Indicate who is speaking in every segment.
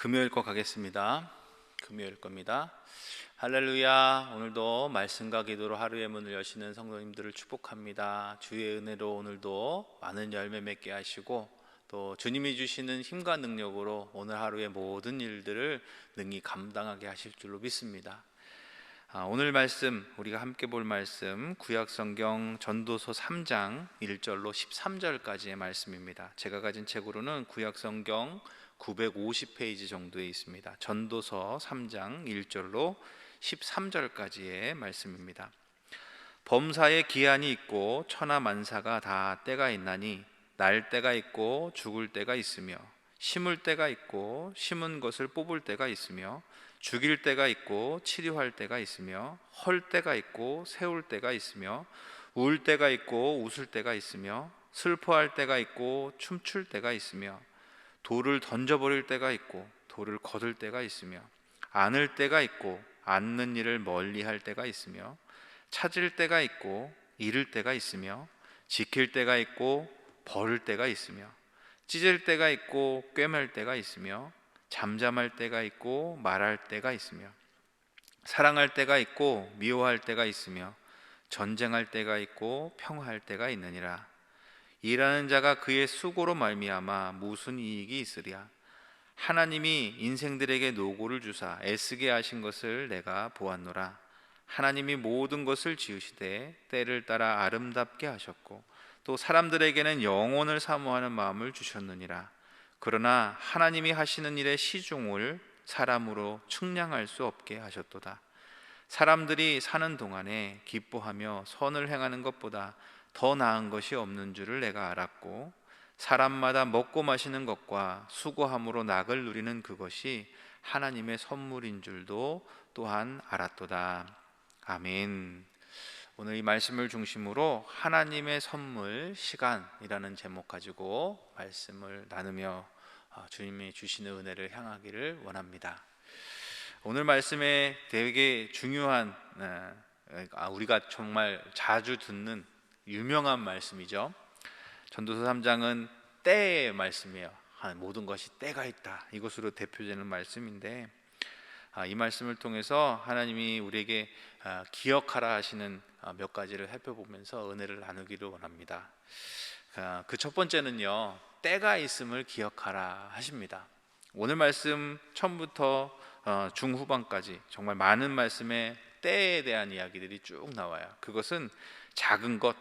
Speaker 1: 금요일 거 가겠습니다. 금요일 겁니다. 할렐루야. 오늘도 말씀과 기도로 하루의 문을 여시는 성도님들을 축복합니다. 주의 은혜로 오늘도 많은 열매 맺게 하시고 또 주님이 주시는 힘과 능력으로 오늘 하루의 모든 일들을 능히 감당하게 하실 줄로 믿습니다. 오늘 말씀, 우리가 함께 볼 말씀 구약성경 전도서 3장 1절로 13절까지의 말씀입니다. 제가 가진 책으로는 구약성경 950페이지 정도에 있습니다. 전도서 3장 1절로 13절까지의 말씀입니다. 범사에 기한이 있고 천하만사가 다 때가 있나니 날 때가 있고 죽을 때가 있으며 심을 때가 있고 심은 것을 뽑을 때가 있으며 죽일 때가 있고 치료할 때가 있으며 헐 때가 있고 세울 때가 있으며 울 때가 있고 웃을 때가 있으며 슬퍼할 때가 있고 춤출 때가 있으며 돌을 던져버릴 때가 있고 돌을 거둘 때가 있으며 안을 때가 있고 안는 일을 멀리할 때가 있으며 찾을 때가 있고 잃을 때가 있으며 지킬 때가 있고 버릴 때가 있으며 찢을 때가 있고 꿰맬 때가 있으며 잠잠할 때가 있고 말할 때가 있으며 사랑할 때가 있고 미워할 때가 있으며 전쟁할 때가 있고 평화할 때가 있느니라. 일하는 자가 그의 수고로 말미암아 무슨 이익이 있으랴. 하나님이 인생들에게 노고를 주사 애쓰게 하신 것을 내가 보았노라. 하나님이 모든 것을 지으시되 때를 따라 아름답게 하셨고 또 사람들에게는 영혼을 사모하는 마음을 주셨느니라. 그러나 하나님이 하시는 일의 시종을 사람으로 측량할 수 없게 하셨도다. 사람들이 사는 동안에 기뻐하며 선을 행하는 것보다 더 나은 것이 없는 줄을 내가 알았고 사람마다 먹고 마시는 것과 수고함으로 낙을 누리는 그것이 하나님의 선물인 줄도 또한 알았도다. 아멘. 오늘 이 말씀을 중심으로 하나님의 선물 시간이라는 제목 가지고 말씀을 나누며 주님이 주시는 은혜를 향하기를 원합니다. 오늘 말씀에 되게 중요한 우리가 정말 자주 듣는 유명한 말씀이죠. 전도서 3장은 때의 말씀이에요. 모든 것이 때가 있다, 이것으로 대표되는 말씀인데 이 말씀을 통해서 하나님이 우리에게 기억하라 하시는 몇 가지를 살펴보면서 은혜를 나누기를 원합니다. 그 첫 번째는요, 때가 있음을 기억하라 하십니다. 오늘 말씀 처음부터 중후반까지 정말 많은 말씀에 때에 대한 이야기들이 쭉 나와요. 그것은 작은 것,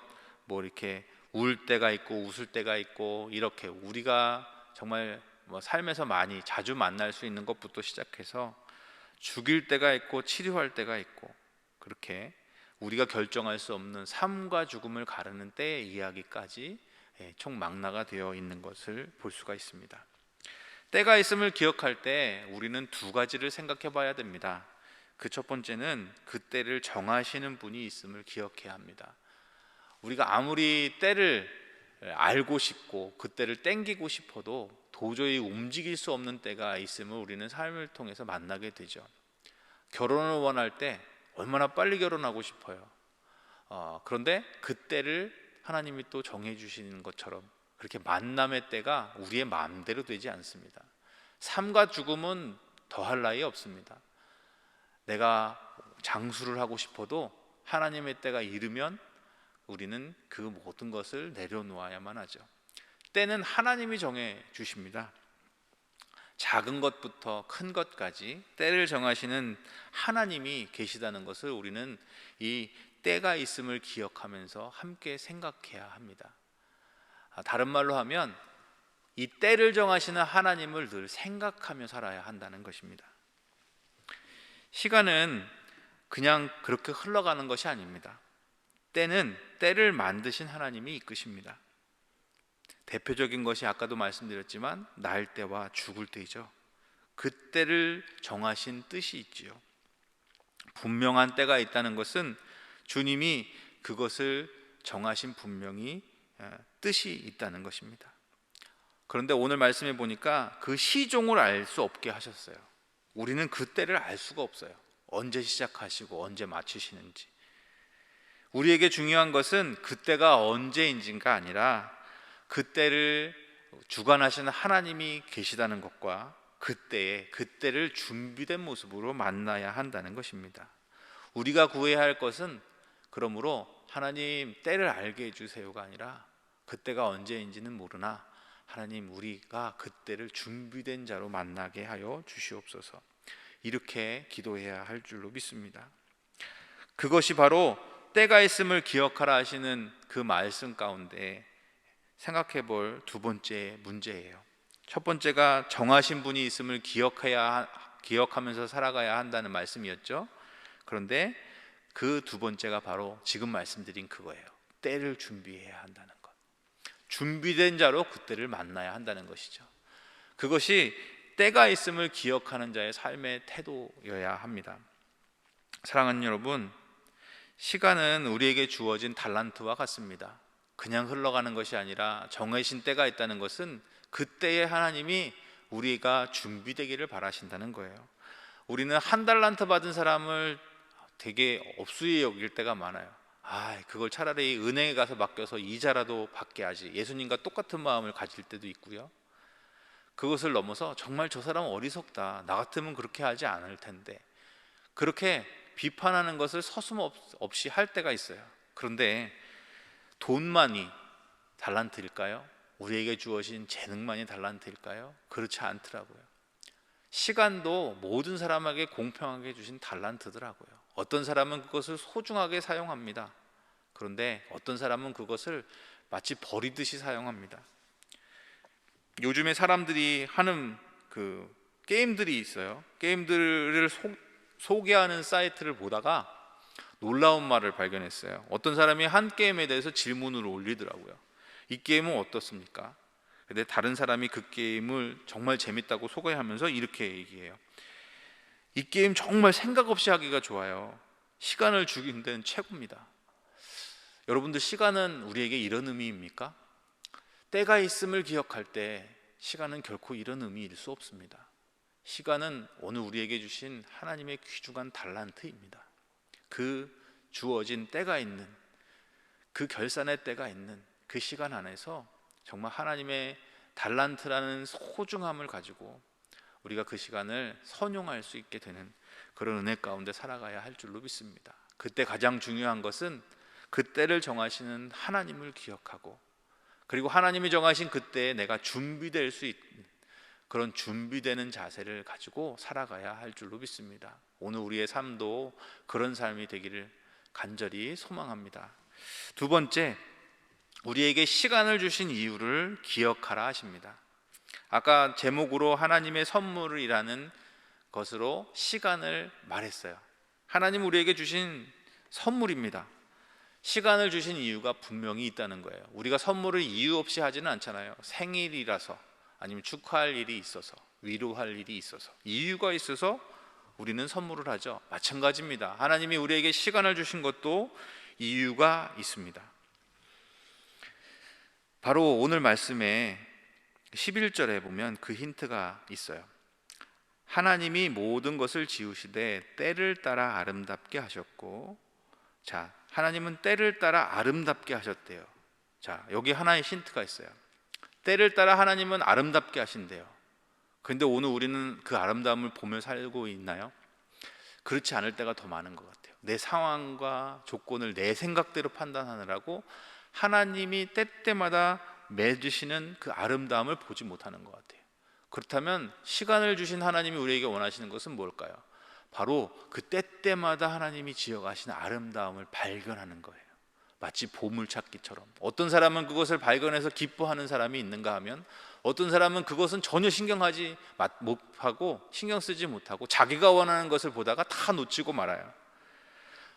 Speaker 1: 이렇게 울 때가 있고 웃을 때가 있고, 이렇게 우리가 정말 삶에서 많이 자주 만날 수 있는 것부터 시작해서 죽일 때가 있고 치료할 때가 있고, 그렇게 우리가 결정할 수 없는 삶과 죽음을 가르는 때의 이야기까지 총망라가 되어 있는 것을 볼 수가 있습니다. 때가 있음을 기억할 때 우리는 두 가지를 생각해 봐야 됩니다. 그 첫 번째는 그 때를 정하시는 분이 있음을 기억해야 합니다. 우리가 아무리 때를 알고 싶고 그 때를 땡기고 싶어도 도저히 움직일 수 없는 때가 있음을 우리는 삶을 통해서 만나게 되죠. 결혼을 원할 때 얼마나 빨리 결혼하고 싶어요. 그런데 그 때를 하나님이 또 정해 주시는 것처럼 그렇게 만남의 때가 우리의 마음대로 되지 않습니다. 삶과 죽음은 더할 나위 없습니다. 내가 장수를 하고 싶어도 하나님의 때가 이르면 우리는 그 모든 것을 내려놓아야만 하죠. 때는 하나님이 정해 주십니다. 작은 것부터 큰 것까지 때를 정하시는 하나님이 계시다는 것을 우리는 이 때가 있음을 기억하면서 함께 생각해야 합니다. 다른 말로 하면 이 때를 정하시는 하나님을 늘 생각하며 살아야 한다는 것입니다. 시간은 그냥 그렇게 흘러가는 것이 아닙니다. 때는 때를 만드신 하나님이 이끄십니다. 대표적인 것이 아까도 말씀드렸지만 날 때와 죽을 때이죠. 그 때를 정하신 뜻이 있지요. 분명한 때가 있다는 것은 주님이 그것을 정하신 분명히 뜻이 있다는 것입니다. 그런데 오늘 말씀해 보니까 그 시종을 알 수 없게 하셨어요. 우리는 그 때를 알 수가 없어요. 언제 시작하시고 언제 마치시는지. 우리에게 중요한 것은 그때가 언제인지가 아니라 그때를 주관하시는 하나님이 계시다는 것과 그때를 준비된 모습으로 만나야 한다는 것입니다. 우리가 구해야 할 것은 그러므로 하나님 때를 알게 해주세요가 아니라 그때가 언제인지는 모르나 하나님 우리가 그때를 준비된 자로 만나게 하여 주시옵소서. 이렇게 기도해야 할 줄로 믿습니다. 그것이 바로 때가 있음을 기억하라 하시는 그 말씀 가운데 생각해 볼 두 번째 문제예요. 첫 번째가 정하신 분이 있음을 기억하면서 살아가야 한다는 말씀이었죠. 그런데 그 두 번째가 바로 지금 말씀드린 그거예요. 때를 준비해야 한다는 것. 준비된 자로 그때를 만나야 한다는 것이죠. 그것이 때가 있음을 기억하는 자의 삶의 태도여야 합니다. 사랑하는 여러분, 시간은 우리에게 주어진 달란트와 같습니다. 그냥 흘러가는 것이 아니라 정해진 때가 있다는 것은 그때에 하나님이 우리가 준비되기를 바라신다는 거예요. 우리는 한 달란트 받은 사람을 되게 업수에 여길 때가 많아요. 그걸 차라리 은행에 가서 맡겨서 이자라도 받게 하지, 예수님과 똑같은 마음을 가질 때도 있고요. 그것을 넘어서 정말 저 사람은 어리석다, 나 같으면 그렇게 하지 않을 텐데, 그렇게 비판하는 것을 서슴없이 할 때가 있어요. 그런데 돈만이 달란트일까요? 우리에게 주어진 재능만이 달란트일까요? 그렇지 않더라고요. 시간도 모든 사람에게 공평하게 주신 달란트더라고요. 어떤 사람은 그것을 소중하게 사용합니다. 그런데 어떤 사람은 그것을 마치 버리듯이 사용합니다. 요즘에 사람들이 하는 그 게임들이 있어요. 게임들을 소개하는 사이트를 보다가 놀라운 말을 발견했어요. 어떤 사람이 한 게임에 대해서 질문을 올리더라고요. 이 게임은 어떻습니까? 근데 다른 사람이 그 게임을 정말 재밌다고 소개하면서 이렇게 얘기해요. 이 게임 정말 생각 없이 하기가 좋아요. 시간을 죽이는 데는 최고입니다. 여러분들, 시간은 우리에게 이런 의미입니까? 때가 있음을 기억할 때 시간은 결코 이런 의미일 수 없습니다. 시간은 오늘 우리에게 주신 하나님의 귀중한 달란트입니다. 그 주어진 때가 있는, 그 결산의 때가 있는 그 시간 안에서 정말 하나님의 달란트라는 소중함을 가지고 우리가 그 시간을 선용할 수 있게 되는 그런 은혜 가운데 살아가야 할 줄로 믿습니다. 그때 가장 중요한 것은 그때를 정하시는 하나님을 기억하고, 그리고 하나님이 정하신 그때에 내가 준비될 수 있는 그런 준비되는 자세를 가지고 살아가야 할 줄로 믿습니다. 오늘 우리의 삶도 그런 삶이 되기를 간절히 소망합니다. 두 번째, 우리에게 시간을 주신 이유를 기억하라 하십니다. 아까 제목으로 하나님의 선물이라는 것으로 시간을 말했어요. 하나님 우리에게 주신 선물입니다. 시간을 주신 이유가 분명히 있다는 거예요. 우리가 선물을 이유 없이 하지는 않잖아요. 생일이라서, 아니면 축하할 일이 있어서, 위로할 일이 있어서, 이유가 있어서 우리는 선물을 하죠. 마찬가지입니다. 하나님이 우리에게 시간을 주신 것도 이유가 있습니다. 바로 오늘 말씀에 11절에 보면 그 힌트가 있어요. 하나님이 모든 것을 지으시되 때를 따라 아름답게 하셨고, 자, 하나님은 때를 따라 아름답게 하셨대요. 자, 여기 하나의 힌트가 있어요. 때를 따라 하나님은 아름답게 하신대요. 그런데 오늘 우리는 그 아름다움을 보며 살고 있나요? 그렇지 않을 때가 더 많은 것 같아요. 내 상황과 조건을 내 생각대로 판단하느라고 하나님이 때때마다 맺으시는 그 아름다움을 보지 못하는 것 같아요. 그렇다면 시간을 주신 하나님이 우리에게 원하시는 것은 뭘까요? 바로 그 때때마다 하나님이 지어가신 아름다움을 발견하는 거예요. 마치 보물찾기처럼. 어떤 사람은 그것을 발견해서 기뻐하는 사람이 있는가 하면, 어떤 사람은 그것은 전혀 신경하지 못하고 신경 쓰지 못하고 자기가 원하는 것을 보다가 다 놓치고 말아요.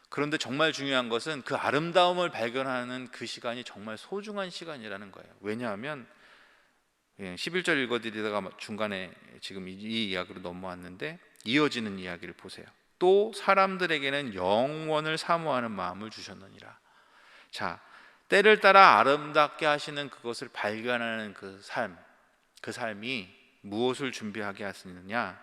Speaker 1: 그런데 정말 중요한 것은 그 아름다움을 발견하는 그 시간이 정말 소중한 시간이라는 거예요. 왜냐하면 11절 읽어드리다가 중간에 지금 이 이야기로 넘어왔는데, 이어지는 이야기를 보세요. 또 사람들에게는 영원을 사모하는 마음을 주셨느니라. 자, 때를 따라 아름답게 하시는 그것을 발견하는 그 삶이 무엇을 준비하게 하시느냐?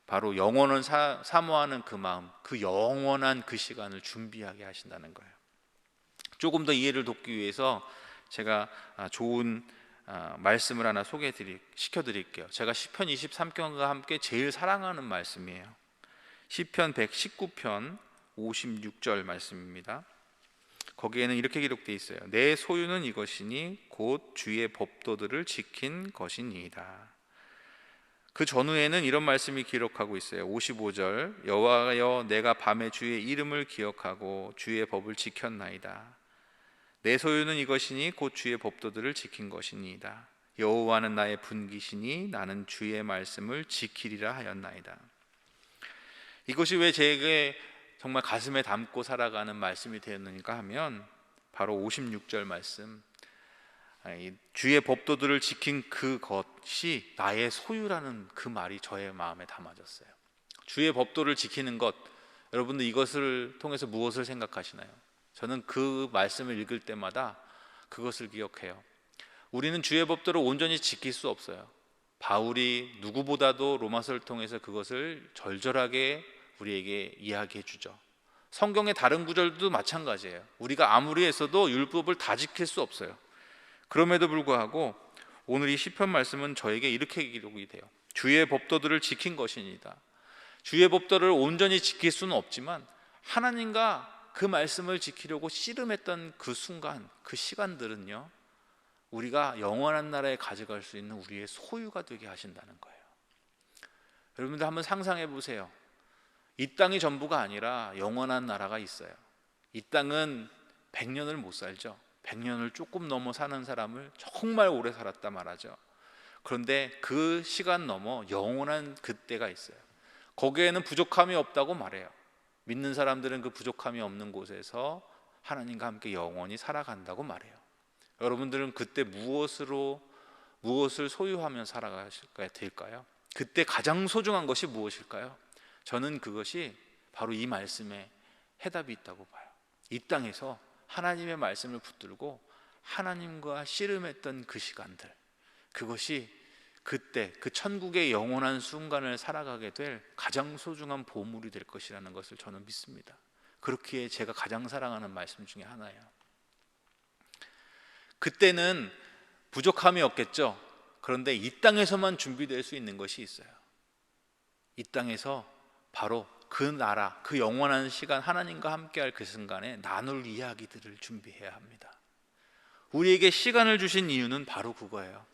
Speaker 1: 바로 영원을 사모하는 그 마음, 그 영원한 그 시간을 준비하게 하신다는 거예요. 조금 더 이해를 돕기 위해서 제가 좋은 말씀을 하나 시켜드릴게요. 제가 시편 23편과 함께 제일 사랑하는 말씀이에요. 시편 119편 56절 말씀입니다. 거기에는 이렇게 기록되어 있어요. 내 소유는 이것이니 곧 주의 법도들을 지킨 것이니이다. 그 전후에는 이런 말씀이 기록하고 있어요. 55절 여호와여 내가 밤에 주의 이름을 기억하고 주의 법을 지켰나이다. 내 소유는 이것이니 곧 주의 법도들을 지킨 것이니이다. 여호와는 나의 분기시니 나는 주의 말씀을 지키리라 하였나이다. 이것이 왜 제게 정말 가슴에 담고 살아가는 말씀이 되었는가 하면 바로 56절 말씀, 주의 법도들을 지킨 그것이 나의 소유라는 그 말이 저의 마음에 담아졌어요. 주의 법도를 지키는 것, 여러분들 이것을 통해서 무엇을 생각하시나요? 저는 그 말씀을 읽을 때마다 그것을 기억해요. 우리는 주의 법도를 온전히 지킬 수 없어요. 바울이 누구보다도 로마서를 통해서 그것을 절절하게 우리에게 이야기해 주죠. 성경의 다른 구절도 마찬가지예요. 우리가 아무리 했어도 율법을 다 지킬 수 없어요. 그럼에도 불구하고 오늘 이 시편 말씀은 저에게 이렇게 기록이 돼요. 주의 법도들을 지킨 것이니이다. 주의 법도를 온전히 지킬 수는 없지만 하나님과 그 말씀을 지키려고 씨름했던 그 순간, 그 시간들은요, 우리가 영원한 나라에 가져갈 수 있는 우리의 소유가 되게 하신다는 거예요. 여러분들 한번 상상해 보세요. 이 땅이 전부가 아니라 영원한 나라가 있어요. 이 땅은 100년을 못 살죠. 100년을 조금 넘어 사는 사람을 정말 오래 살았다 말하죠. 그런데 그 시간 넘어 영원한 그때가 있어요. 거기에는 부족함이 없다고 말해요. 믿는 사람들은 그 부족함이 없는 곳에서 하나님과 함께 영원히 살아간다고 말해요. 여러분들은 그때 무엇을 소유하며 살아가야 될까요? 그때 가장 소중한 것이 무엇일까요? 저는 그것이 바로 이 말씀에 해답이 있다고 봐요. 이 땅에서 하나님의 말씀을 붙들고 하나님과 씨름했던 그 시간들, 그것이 그때 그 천국의 영원한 순간을 살아가게 될 가장 소중한 보물이 될 것이라는 것을 저는 믿습니다. 그렇기에 제가 가장 사랑하는 말씀 중에 하나예요. 그때는 부족함이 없겠죠. 그런데 이 땅에서만 준비될 수 있는 것이 있어요. 이 땅에서 바로 그 나라, 그 영원한 시간, 하나님과 함께할 그 순간에 나눌 이야기들을 준비해야 합니다. 우리에게 시간을 주신 이유는 바로 그거예요.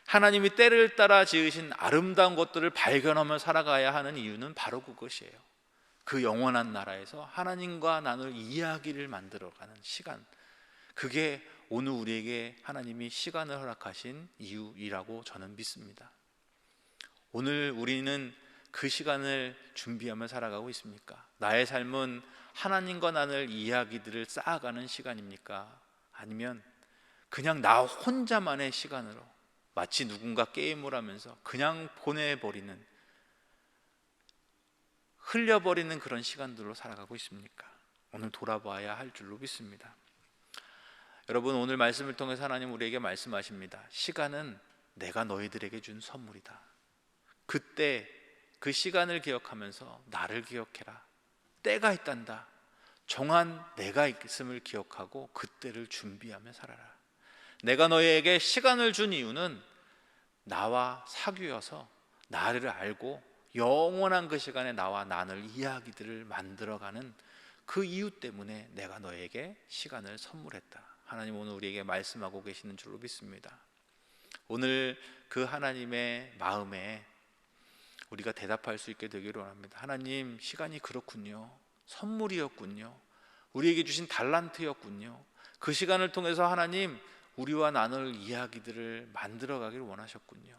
Speaker 1: 하나님이 때를 따라 지으신 아름다운 것들을 발견하며 살아가야 하는 이유는 바로 그것이에요. 그 영원한 나라에서 하나님과 나눌 이야기를 만들어가는 시간, 그게 오늘 우리에게 하나님이 시간을 허락하신 이유이라고 저는 믿습니다. 오늘 우리는 그 시간을 준비하며 살아가고 있습니까? 나의 삶은 하나님과 나눌 이야기들을 쌓아가는 시간입니까? 아니면 그냥 나 혼자만의 시간으로 마치 누군가 게임을 하면서 그냥 보내버리는, 흘려버리는 그런 시간들로 살아가고 있습니까? 오늘 돌아봐야 할 줄로 믿습니다. 여러분, 오늘 말씀을 통해서 하나님 우리에게 말씀하십니다. 시간은 내가 너희들에게 준 선물이다. 그때 그 시간을 기억하면서 나를 기억해라. 때가 있단다. 정한 내가 있음을 기억하고 그때를 준비하며 살아라. 내가 너희에게 시간을 준 이유는 나와 사귀어서 나를 알고 영원한 그 시간에 나와 나눌 이야기들을 만들어가는 그 이유 때문에 내가 너에게 시간을 선물했다. 하나님 오늘 우리에게 말씀하고 계시는 줄로 믿습니다. 오늘 그 하나님의 마음에 우리가 대답할 수 있게 되기를 원합니다. 하나님, 시간이 그렇군요. 선물이었군요. 우리에게 주신 달란트였군요. 그 시간을 통해서 하나님 우리와 나눌 이야기들을 만들어가기를 원하셨군요.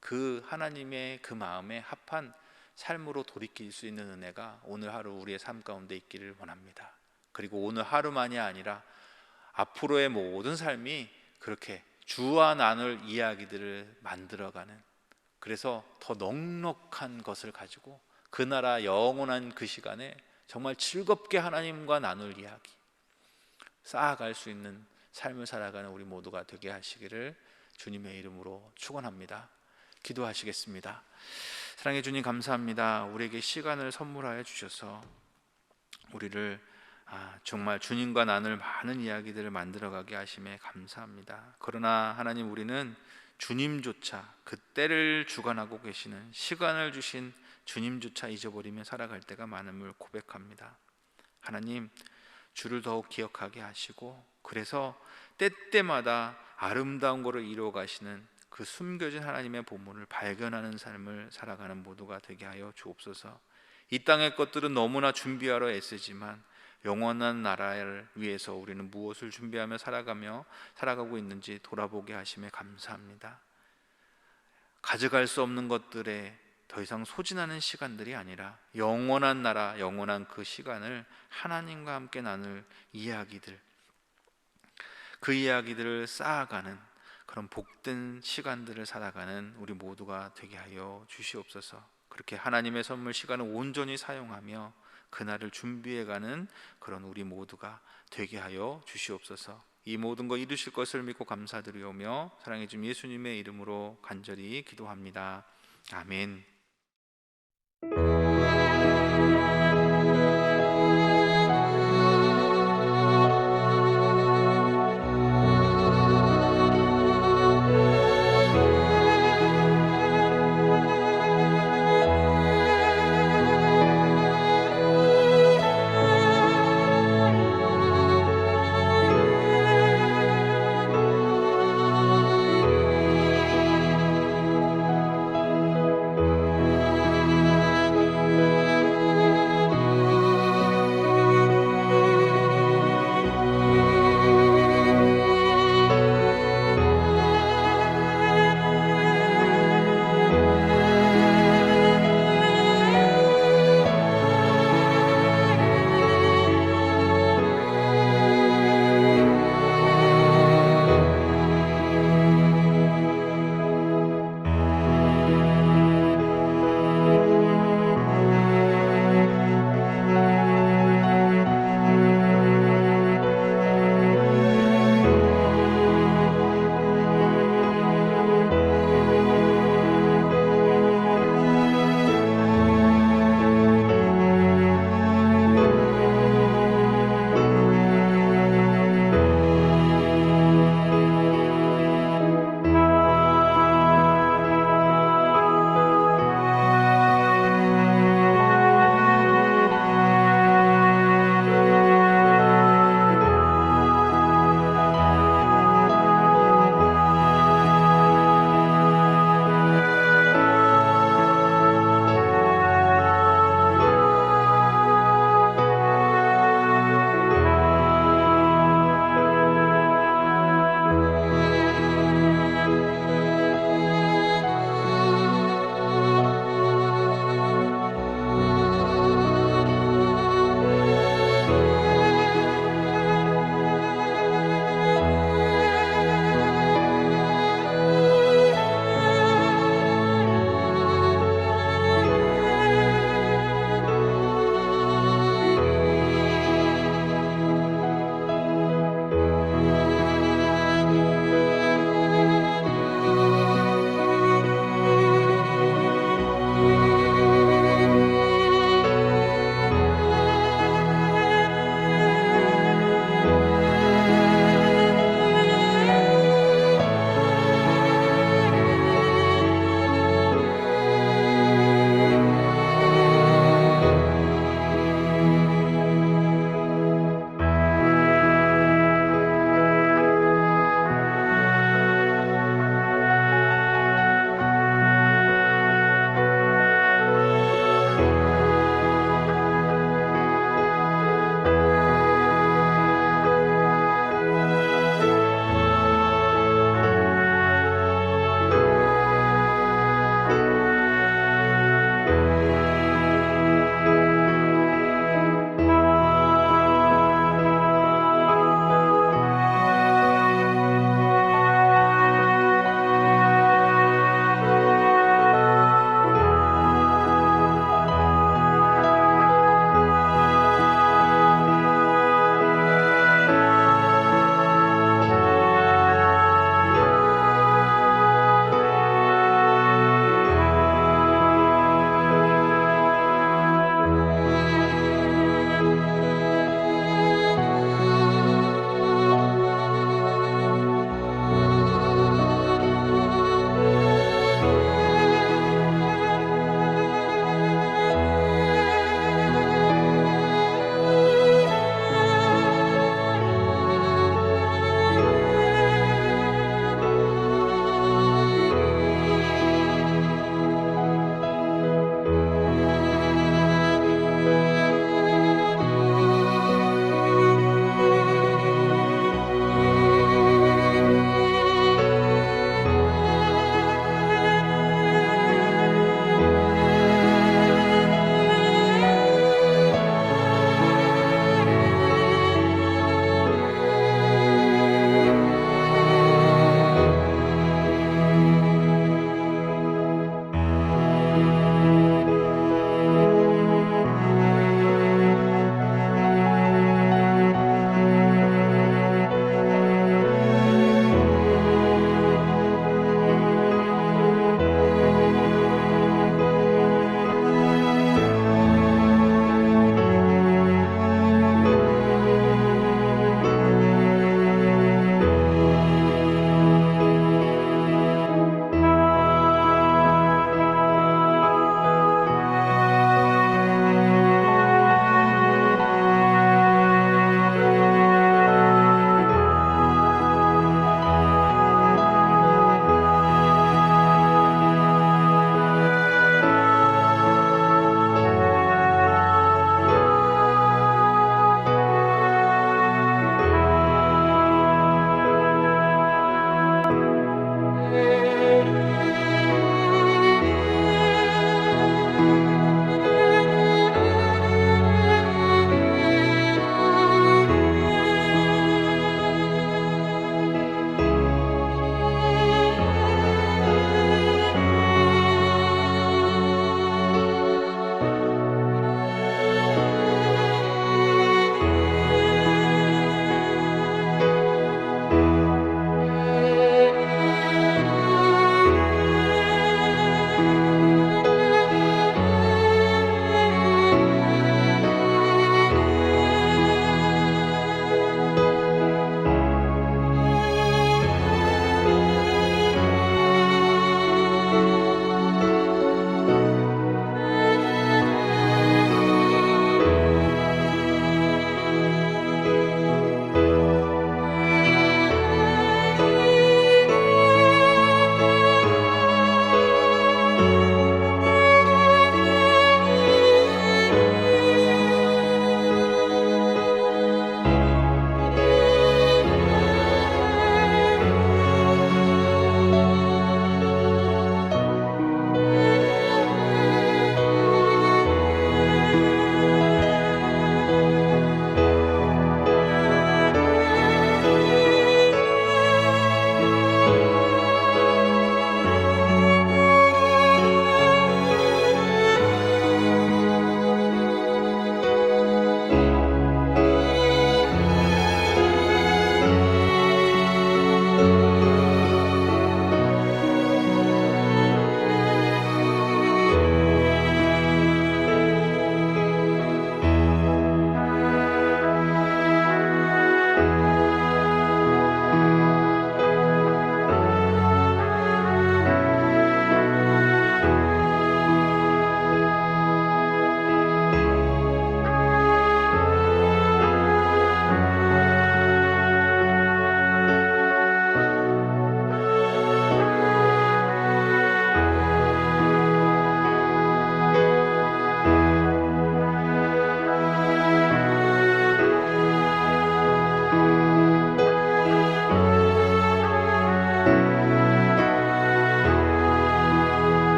Speaker 1: 그 하나님의 그 마음에 합한 삶으로 돌이킬 수 있는 은혜가 오늘 하루 우리의 삶 가운데 있기를 원합니다. 그리고 오늘 하루만이 아니라 앞으로의 모든 삶이 그렇게 주와 나눌 이야기들을 만들어가는, 그래서 더 넉넉한 것을 가지고 그 나라 영원한 그 시간에 정말 즐겁게 하나님과 나눌 이야기 쌓아갈 수 있는 삶을 살아가는 우리 모두가 되게 하시기를 주님의 이름으로 축원합니다. 기도하시겠습니다. 사랑해 주님, 감사합니다. 우리에게 시간을 선물하여 주셔서 우리를 정말 주님과 나눌 많은 이야기들을 만들어가게 하심에 감사합니다. 그러나 하나님, 우리는 주님조차, 그 때를 주관하고 계시는, 시간을 주신 주님조차 잊어버리며 살아갈 때가 많음을 고백합니다. 하나님, 주를 더욱 기억하게 하시고, 그래서 때때마다 아름다운 것을 이루어 가시는 그 숨겨진 하나님의 보물을 발견하는 삶을 살아가는 모두가 되게 하여 주옵소서. 이 땅의 것들은 너무나 준비하러 애쓰지만 영원한 나라를 위해서 우리는 무엇을 준비하며 살아가고 있는지 돌아보게 하심에 감사합니다. 가져갈 수 없는 것들에 더 이상 소진하는 시간들이 아니라 영원한 나라, 영원한 그 시간을 하나님과 함께 나눌 이야기들, 그 이야기들을 쌓아가는 그런 복된 시간들을 살아가는 우리 모두가 되게 하여 주시옵소서. 그렇게 하나님의 선물 시간을 온전히 사용하며 그날을 준비해가는 그런 우리 모두가 되게 하여 주시옵소서. 이 모든 거 이루실 것을 믿고 감사드리오며 사랑해 주신 예수님의 이름으로 간절히 기도합니다. 아멘.